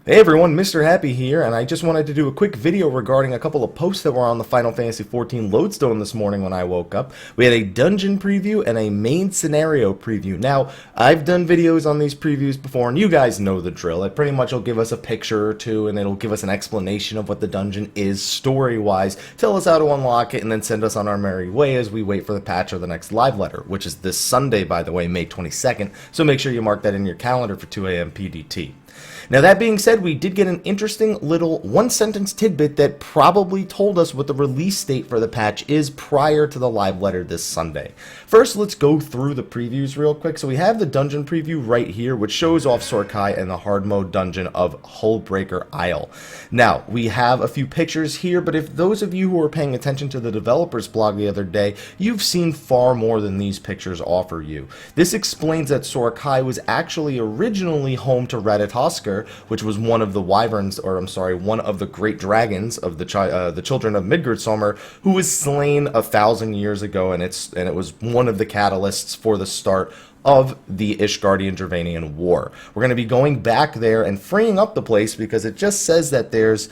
Hey everyone, Mr. Happy here, and I just wanted to do a quick video regarding a couple of posts that were on the Final Fantasy XIV Lodestone this morning when I woke up. We had a dungeon preview and a main scenario preview. Now, I've done videos on these previews before, and you guys know the drill. It pretty much will give us a picture or two, and it'll give us an explanation of what the dungeon is story-wise, tell us how to unlock it, and then send us on our merry way as we wait for the patch or the next live letter, which is this Sunday, by the way, May 22nd, so make sure you mark that in your calendar for 2 a.m. PDT. Now that being said, we did get an interesting little one-sentence tidbit that probably told us what the release date for the patch is prior to the live letter this Sunday. First, let's go through the previews real quick. So we have the dungeon preview right here, which shows off Sorkai and the hard mode dungeon of Hullbreaker Isle. Now, we have a few pictures here, but if those of you who were paying attention to the developers blog the other day, you've seen far more than these pictures offer you. This explains that Sorkai was actually originally home to Ratatoskr, which was one of the wyverns, or I'm sorry, one of the great dragons of the children of Midgardsormr, who was slain 1,000 years ago, and it was one of the catalysts for the start of the Ishgardian-Dravanian War. We're going to be going back there and freeing up the place because it just says that there's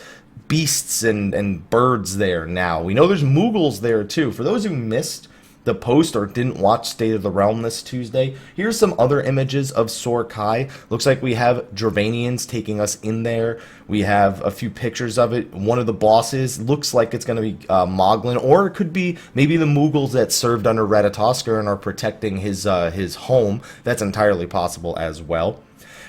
beasts and birds there now. We know there's Moogles there too. For those who missed the post or didn't watch State of the Realm this Tuesday, here's some other images of Sorkai. Looks like we have Dravanians taking us in there. We have a few pictures of it. One of the bosses looks like it's going to be Moglin, or it could be maybe the Moogles that served under Ratatoskr and are protecting his home. That's entirely possible as well.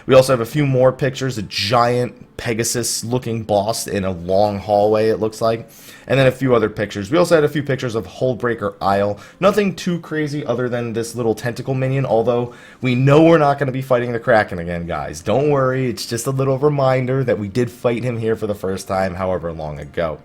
We also have a few more pictures, a giant Pegasus-looking boss in a long hallway, it looks like, and then a few other pictures. We also had a few pictures of Hullbreaker Isle. Nothing too crazy other than this little tentacle minion, although we know we're not going to be fighting the Kraken again, guys. Don't worry, it's just a little reminder that we did fight him here for the first time however long ago.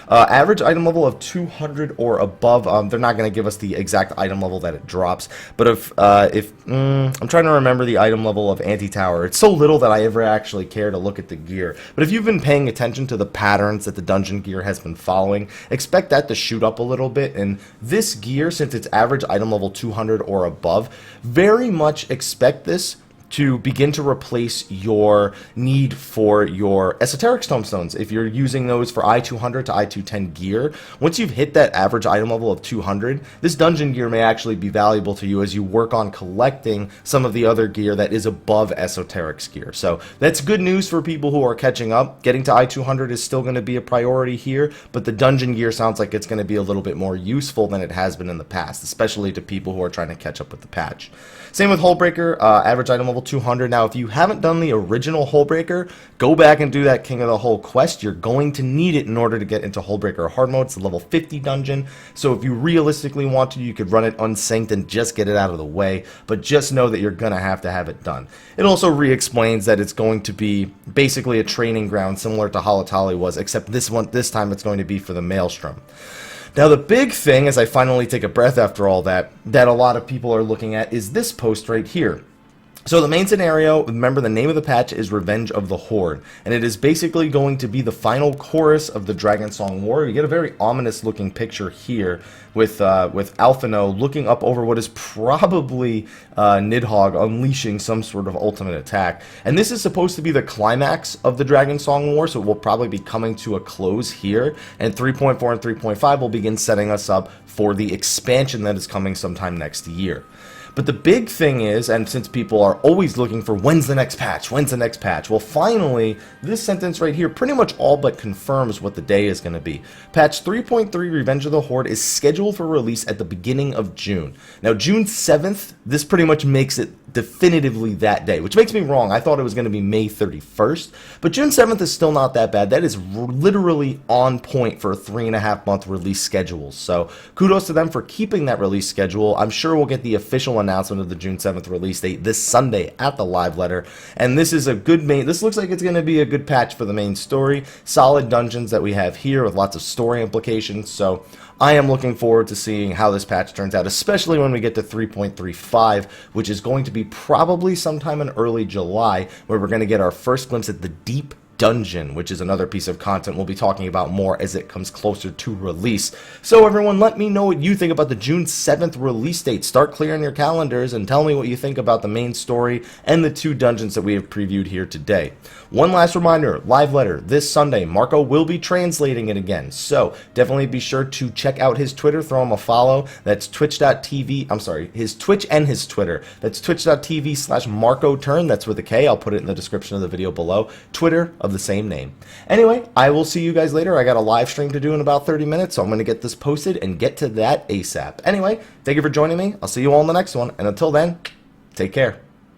Average item level of 200 or above. They're not going to give us the exact item level that it drops, but I'm trying to remember the item level of Anti-Tower. It's so little that I ever actually care to look at the gear. But if you've been paying attention to the patterns that the dungeon gear has been following, expect that to shoot up a little bit. And this gear, since it's average item level 200 or above, very much expect this to begin to replace your need for your esoteric tomestones. If you're using those for I-200 to I-210 gear, once you've hit that average item level of 200, this dungeon gear may actually be valuable to you as you work on collecting some of the other gear that is above esoteric gear. So that's good news for people who are catching up. Getting to I-200 is still going to be a priority here, but the dungeon gear sounds like it's going to be a little bit more useful than it has been in the past, especially to people who are trying to catch up with the patch. Same with Hullbreaker, average item level 200. Now, if you haven't done the original Hullbreaker, go back and do that King of the Hull quest. You're going to need it in order to get into Hullbreaker hard mode. It's a level 50 dungeon, so if you realistically want to, you could run it unsynced and just get it out of the way, but just know that you're going to have it done. It also re-explains that it's going to be basically a training ground similar to Halatali was, except this time it's going to be for the Maelstrom. Now, the big thing, as I finally take a breath after all that a lot of people are looking at is this post right here. So the main scenario, remember the name of the patch is Revenge of the Horde, and it is basically going to be the final chorus of the Dragon Song War. You get a very ominous looking picture here with Alphino looking up over what is probably Nidhogg unleashing some sort of ultimate attack. And this is supposed to be the climax of the Dragon Song War, so it will probably be coming to a close here, and 3.4 and 3.5 will begin setting us up for the expansion that is coming sometime next year. But the big thing is, and since people are always looking for when's the next patch, well, finally, this sentence right here pretty much all but confirms what the day is going to be. Patch 3.3 Revenge of the Horde is scheduled for release at the beginning of June. Now, June 7th, this pretty much makes it definitively that day, which makes me wrong. I thought it was going to be May 31st, but June 7th is still not that bad. That is literally on point for a 3.5-month release schedule. So kudos to them for keeping that release schedule. I'm sure we'll get the official announcement of the June 7th release date this Sunday at the live letter, and this is a good this looks like it's going to be a good patch for the main story. Solid dungeons that we have here with lots of story implications, so I am looking forward to seeing how this patch turns out, especially when we get to 3.35, which is going to be probably sometime in early July, where we're going to get our first glimpse at the deep dungeon, which is another piece of content we'll be talking about more as it comes closer to release. So everyone, let me know what you think about the June 7th release date. Start clearing your calendars and tell me what you think about the main story and the 2 dungeons that we have previewed here today. One last reminder, live letter this Sunday. Marco will be translating it again, so definitely be sure to check out his Twitter, throw him a follow. That's twitch.tv, I'm sorry, his Twitch and his Twitter. That's twitch.tv/MarcoTurn, that's with a K. I'll put it in the description of the video below. Twitter of the same name. Anyway, I will see you guys later. I got a live stream to do in about 30 minutes, so I'm going to get this posted and get to that ASAP. Anyway, thank you for joining me. I'll see you all in the next one, and until then, take care.